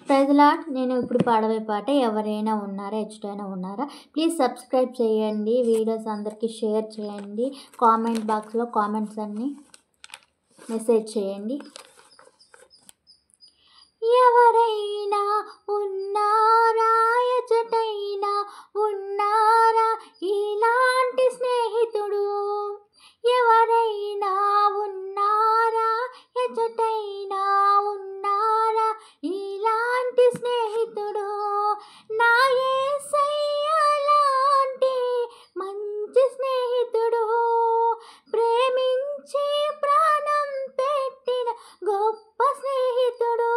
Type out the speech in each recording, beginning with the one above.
Praise lord. నేను ఇప్పుడు పాడబోయే పాట ఎవరైనా ఉన్నారా, ఎచ్చటైనా ఉన్నారా. ప్లీజ్ సబ్స్క్రైబ్ చేయండి, వీడియోస్ అందరికీ షేర్ చేయండి, కామెంట్ బాక్స్లో కామెంట్స్ అన్నీ మెసేజ్ చేయండి. ఎవరైనా ఉన్నారా, ఎచ్చటైనా ఉన్నారా ఇలాంటి స్నేహితుడు. ఎవరైనా ఉన్నారా, ఎచ్చటైనా ఉన్నారా ఇలాంటి స్నేహితుడు. నా యేసయ్య లాంటి మంచి స్నేహితుడు, ప్రేమించి ప్రాణం పెట్టిన గొప్ప స్నేహితుడు.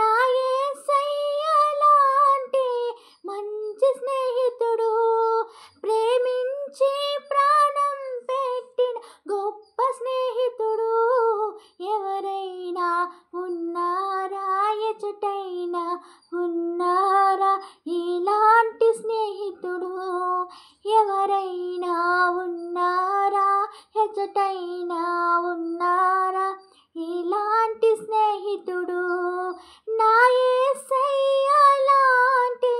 నా యేసయ్య లాంటి మంచి స్నేహితుడు, ప్రేమించి ప్రాణం పెట్టిన గొప్ప స్నేహితుడు. ఎవరైనా ఉన్నారా, ఎచ్చటైనా ఉన్నారా ఇలాంటి స్నేహితుడు. ఎవరైనా ఉన్నారా, ఎచ్చటైనా ఉన్నారా ఇలాంటి స్నేహితుడు. నా యేసయ్య లాంటి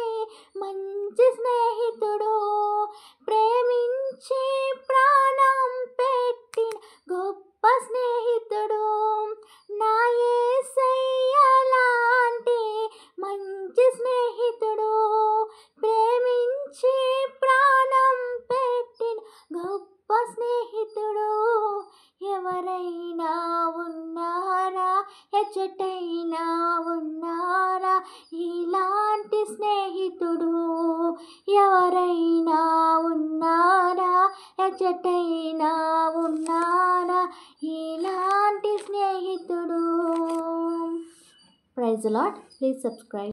మంచి స్నేహితుడు, ప్రేమించి ప్రాణం పెట్టిన గొప్ప స్నేహితుడు. నా యేసయ్య లాంటి మంచి స్నేహితుడు, ప్రేమించి ప్రాణం పెట్టిన గొప్ప స్నేహితుడు. ఎవరైనా ఉన్నారా, ఎచ్చటైనా ఉన్నారా ఇలాంటి స్నేహితుడు. ఎవరైనా ఉన్నారా, ఎచ్చటైనా ఉన్నారా ఇలాంటి స్నేహితుడు. Praise Lord. Please subscribe.